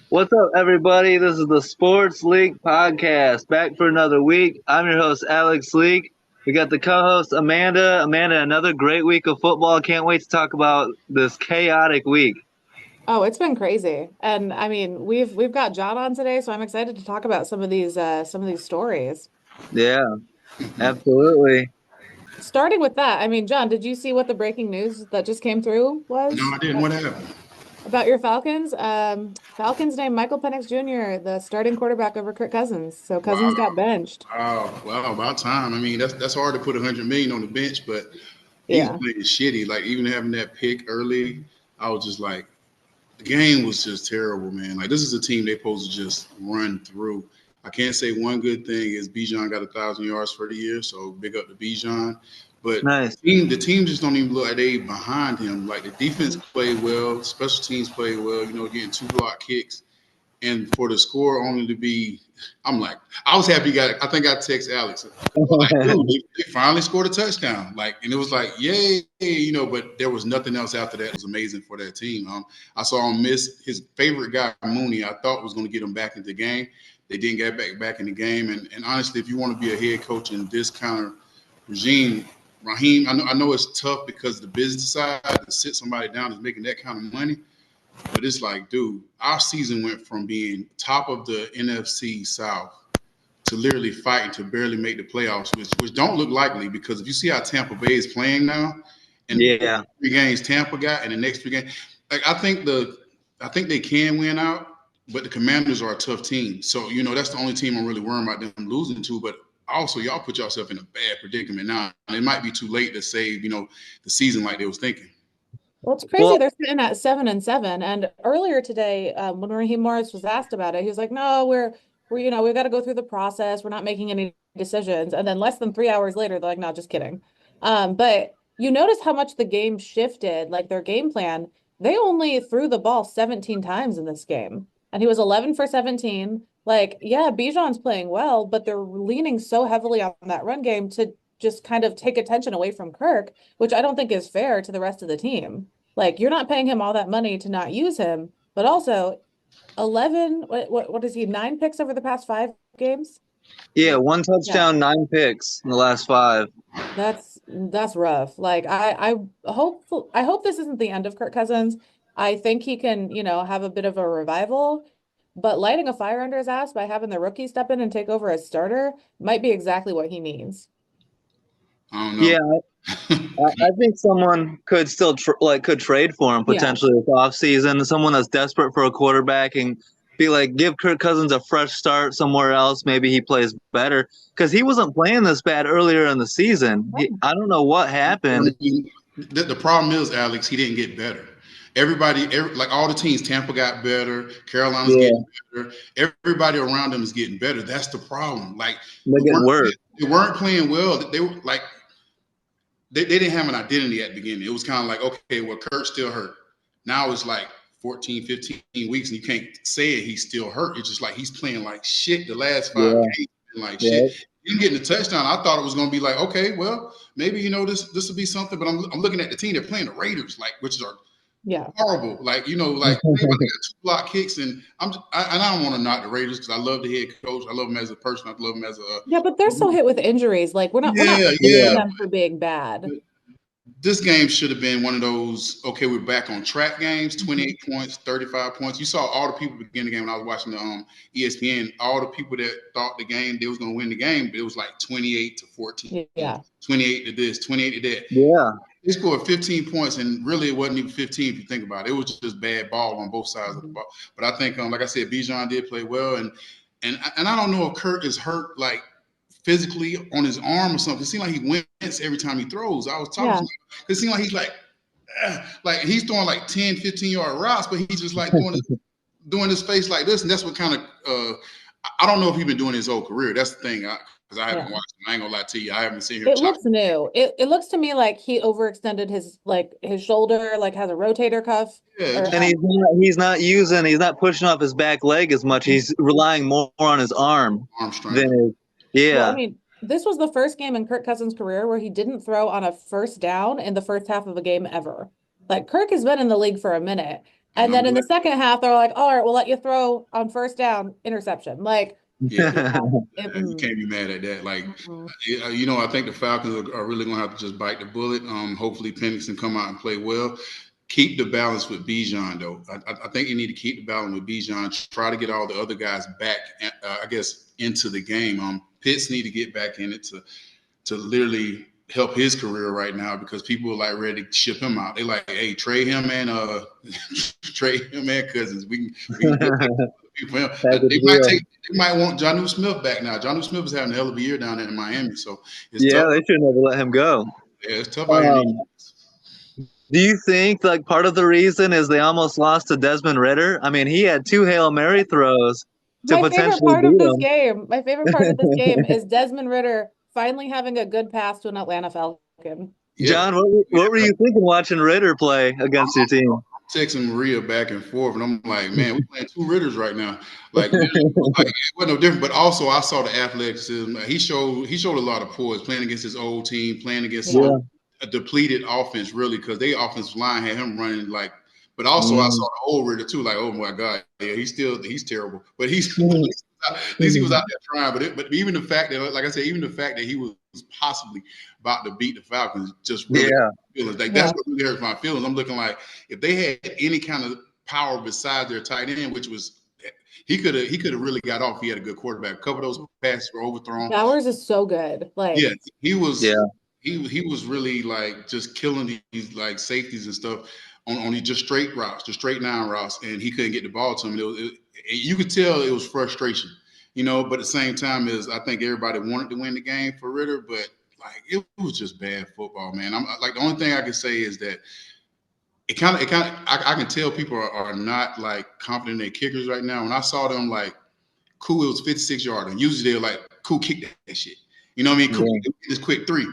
What's up, everybody? This is the Sports League Podcast, back for another week. I'm your host, Alex Leak. We got the co-host, Amanda. Amanda, another great week of football. Can't wait to talk about this chaotic week. Oh, it's been crazy. And I mean, we've got John on today, so I'm excited to talk about some of these stories. Yeah, absolutely. Starting with that, I mean, John, did you see what the breaking news that just came through No, was I didn't. What happened? about your Falcons? Falcons named Michael Penix Jr. the starting quarterback over Kirk Cousins. So Wow, Cousins got benched. wow, about time. I mean, that's hard to put 100 million on the bench, but he's Yeah. playing shitty. Like even having that pick early, I was just like, the game was just terrible, man. Like this is a team they supposed to just run through. I can't say one good thing is Bijan got 1,000 yards for the year, so big up to Bijan. But Nice. the team just don't even look like they behind him. Like the defense Mhm. played well, special teams played well. Getting two block kicks. And for the score only to be, I'm like, I was happy. I think I text Alex, like, dude, they finally scored a touchdown. Like, and it was like, yay, But there was nothing else after that. It was amazing for that team. I saw him miss his favorite guy, Mooney. I thought was going to get him back into the game. They didn't get back in the game. And honestly, if you want to be a head coach in this kind of regime, Raheem, I know it's tough because of the business side to sit somebody down is making that kind of money. But it's like, dude, our season went from being top of the NFC South to literally fighting to barely make the playoffs, which don't look likely because if you see how Tampa Bay is playing now, and Yeah. 3 games Tampa got, and the next 3 games, like I think they can win out, but the Commanders are a tough team. So that's the only team I'm really worried about them losing to. But also, y'all put yourself in a bad predicament now. And it might be too late to save the season like they was thinking. Well, it's crazy. Well, They're sitting at 7-7. And earlier today, when Raheem Morris was asked about it, he was like, "No, we've got to go through the process. We're not making any decisions." And then less than 3 hours later, they're like, "No, just kidding." But you notice how much the game shifted, like their game plan. They only threw the ball 17 times in this game, and he was 11 for 17. Like, yeah, Bijan's playing well, but they're leaning so heavily on that run game to just kind of take attention away from Kirk, which I don't think is fair to the rest of the team. Like you're not paying him all that money to not use him, but also 11, what is he, 9 picks over the past 5 games? yeah, one Yeah. touchdown, 9 picks in the last five. That's rough. Like I hope this isn't the end of Kirk Cousins. I think he can, have a bit of a revival, but lighting a fire under his ass by having the rookie step in and take over as starter might be exactly what he needs. I don't know. Yeah, I think someone could still could trade for him Yeah. potentially this offseason. Someone that's desperate for a quarterback and be like, give Kirk Cousins a fresh start somewhere else. Maybe he plays better because he wasn't playing this bad earlier in the season. I don't know what I happened. mean, the problem is, Alex, he didn't get better. Like all the teams, Tampa got better, Carolina's Yeah, getting better. Everybody around them is getting better. That's the problem. Like they're we getting weren't worse. they weren't playing well. They were like they didn't have an identity at the beginning. It was kind of like, okay, well, Kurt's still hurt. Now it's like 14, 15 weeks, and you can't say it, he's still hurt. It's just like he's playing like shit the last 5 games. Like shit. Yeah, Him getting the touchdown, I thought it was going to be like, okay, well, maybe this will be something. But I'm looking at the team. They're playing the Raiders, like which are Yeah. horrible. Like like they got two block kicks, and I don't want to knock the Raiders because I love the head coach. I love him as a person. I love him as a Yeah, but they're so hit with injuries. Like we're not yeah, faulting yeah. them for being bad. This game should have been one of those, okay, we're back on track games, Mhm. 28 points, 35 points. You saw all the people begin the game when I was watching the ESPN, all the people that thought the game, they was going to win the game, but it was like 28 to 14, Yeah. 28 to this, 28 to that. yeah. They scored 15 points, and really it wasn't even 15 if you think about it. It was just bad ball on both sides of the Mhm. ball. But I think, like I said, Bijan did play well, and I don't know if Kurt is hurt like physically on his arm or something. It seems like he wins every time he throws. I was talking to Yeah. him. It seems like he's like he's throwing like 10, 15-yard routes, but he's just like doing his face like this, and that's what kind of I don't know if he's been doing his whole career. That's the thing, because I haven't Yeah. watched him. I ain't gonna lie to you, I haven't seen him It chop. looks new. It looks to me like he overextended his shoulder, like has a rotator cuff Yeah, or just And he's not pushing off his back leg as much. He's relying more on his arm arm than strength. his. well, I Yeah, mean, this was the first game in Kirk Cousins' career where he didn't throw on a first down in the first half of a game ever. Like Kirk has been in the league for a minute, And then in the second half, they're like, all right, we'll let you throw on first down, interception. Like, yeah, you mm, can't be mad at that. Like, mhm. I think the Falcons are really going to have to just bite the bullet. Hopefully Penix can come out and play well. Keep the balance with Bijan, though. I think you need to keep the balance with Bijan. Try to get all the other guys back, I guess, into the game. Pitts need to get back in it to literally help his career right now because people are like ready to ship him out. They like, hey, trade him and Cousins. We can get people him. They might want Jonnu Smith back now. Jonnu Smith is having a hell of a year down there in Miami, so it's tough. they should never let him go. Yeah, it's tough out here. Do you think like part of the reason is they almost lost to Desmond Ridder? I mean, he had 2 Hail Mary throws to potentially beat him. My favorite part of this game is Desmond Ridder finally having a good pass to an Atlanta Falcon. Yeah. John, what were you thinking watching Ridder play against your team? Texting Maria back and forth, and I'm like, man, we're playing 2 Ridders right now. Like, it wasn't no different. But also, I saw the athleticism. He showed a lot of poise playing against his old team, playing against a depleted offense, really, because their offensive line had him running like. But also, I saw the old Ridder too. Like, oh my God, yeah, he's terrible. But at least he was out there trying. But even the fact that, like I said, even the fact that he was possibly about to beat the Falcons just really feelings. Like that's what really hurts my feelings. I'm looking like if they had any kind of power besides their tight end, which was he could have really got off. He had a good quarterback. A couple of those passes were overthrown. Bowers is so good. Like he was. Yeah. He was really like just killing these like safeties and stuff on these just straight routes, the straight 9 routes, and he couldn't get the ball to him. You could tell it was frustration, but at the same time I think everybody wanted to win the game for Ridder, but like it was just bad football, man. I'm like the only thing I can say is that I can tell people are not like confident in their kickers right now. When I saw them like cool, it was 56-yarder, and usually they're like cool, kick that shit. You know what I mean? Cool, this quick 3.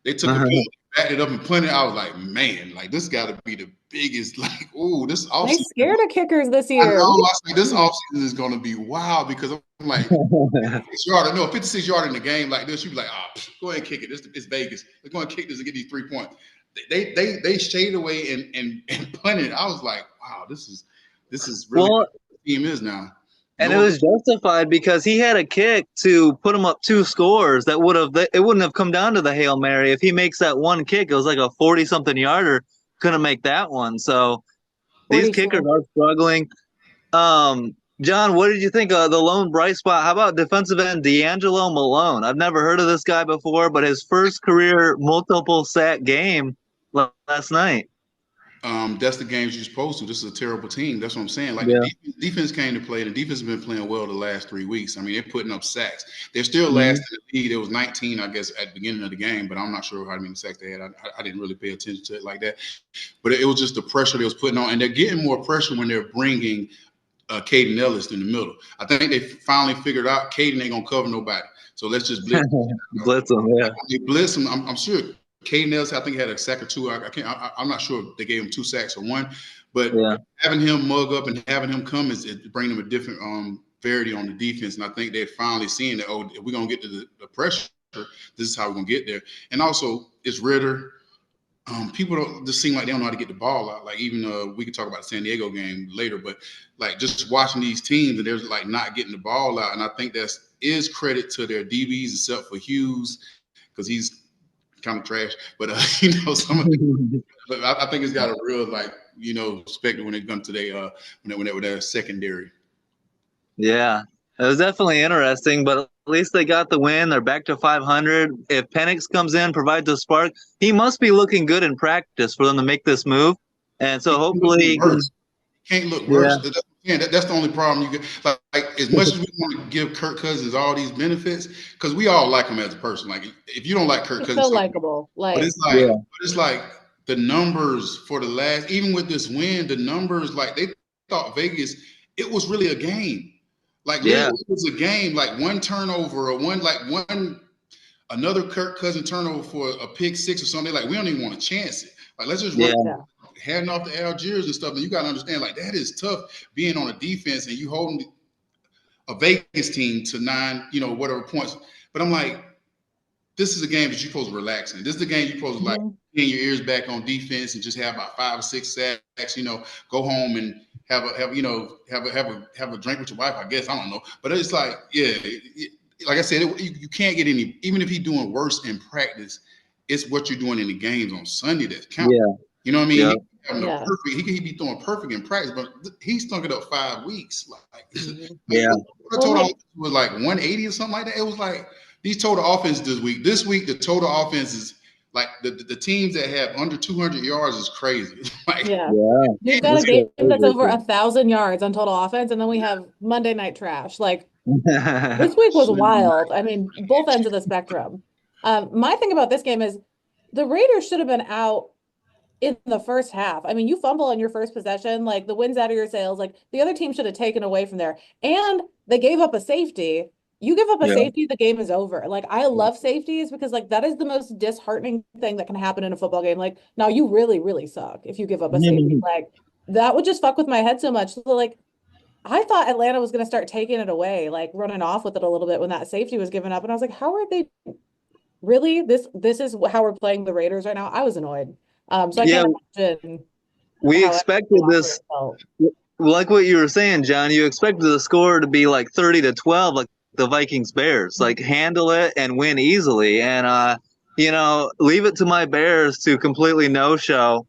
They took a penalty, backed it up and punted. I was like, man, like this got to be the biggest. Like, oh, this offseason. They scared of kickers this year. I know. This offseason is going to be wild because I'm like, 56-yarder in the game like this. You be like, go ahead and kick it. It's Vegas. They're going to kick this and get these 3 points. They shaded away and punted. I was like, wow, this is really what the team is now. And it was justified because he had a kick to put him up 2 scores. It wouldn't have come down to the Hail Mary. If he makes that one kick, it was like a 40-something yarder. Couldn't make that one. So these kickers are struggling. John, what did you think of the lone bright spot? How about defensive end D'Angelo Malone? I've never heard of this guy before, but his first career multiple sack game last night. That's the games you're supposed to. This is a terrible team. That's what I'm saying. Like the defense came to play, and the defense has been playing well the last 3 weeks. I mean, they're putting up sacks. They're still last in the league. There was 19, I guess, at the beginning of the game, but I'm not sure how many sacks they had. I didn't really pay attention to it like that. But it was just the pressure they was putting on, and they're getting more pressure when they're bringing Caden Ellis in the middle. I think they finally figured out Caden ain't gonna cover nobody, so let's just blitz him. Blitz him, yeah. They blitz him. I'm sure. Caden Ellis, I think, had a sack or 2. I'm not sure if they gave him 2 sacks or 1, but having him mug up and having him come is bringing them a different variety on the defense. And I think they're finally seeing that, if we're going to get to the pressure, this is how we're going to get there. And also, it's Ridder. People don't just seem like they don't know how to get the ball out. Like even we could talk about the San Diego game later, but like just watching these teams and they're like not getting the ball out. And I think that is credit to their DBs, except for Hughes, because he's kind of trash, but some of them, but I think it's got a real specter when it comes to their secondary. Yeah, it was definitely interesting, but at least they got the win. They're back to 500. If Penix comes in, provides a spark, he must be looking good in practice for them to make this move. And so hopefully, can't look worse. That's the only problem you get. Like as much as we want to give Kirk Cousins all these benefits, because we all like him as a person. Like if you don't like Kirk Cousins, so likable. Like, but it's like the numbers for the last, even with this win, the numbers like they thought Vegas, it was really a game. Like it was a game. Like one turnover or another Kirk Cousins turnover for a pick 6 or something. Like we don't even want to chance it. Like let's just heading off to Algiers and stuff, and you got to understand, like that is tough being on a defense and you holding a Vegas team to 9, whatever points. But I'm like, this is a game that you're supposed to relax in. This is the game you're supposed to like pin your ears back on defense and just have about 5 or 6 sacks. Go home and have a drink with your wife. I guess I don't know, but it's like like I said, you can't get any. Even if he's doing worse in practice, it's what you're doing in the games on Sunday that counts. Yeah. You know what I mean? Yeah. He could be throwing perfect in practice, but he stunk it up 5 weeks. Yeah. The total offense was like 180 or something like that. It was like these total offenses this week. This week, the total offense is like the teams that have under 200 yards is crazy. We've got a game that's over 1,000 yards on total offense, and then we have Monday Night Trash. Like this week was wild. I mean, both ends of the spectrum. My thing about this game is the Raiders should have been out in the first half. I mean, you fumble on your first possession, like the wind's out of your sails. Like the other team should have taken away from there. And they gave up a safety. You give up a safety, the game is over. Like I love safeties because like that is the most disheartening thing that can happen in a football game. Like now you really, really suck if you give up a safety. Like that would just fuck with my head so much. So like I thought Atlanta was going to start taking it away, like running off with it a little bit when that safety was given up. And I was like, how are they really? This is how we're playing the Raiders right now. I was annoyed. So I can't imagine. We expected this, like what you were saying, John. You expected the score to be like 30-12, like the Vikings Bears, like handle it and win easily. And leave it to my Bears to completely no show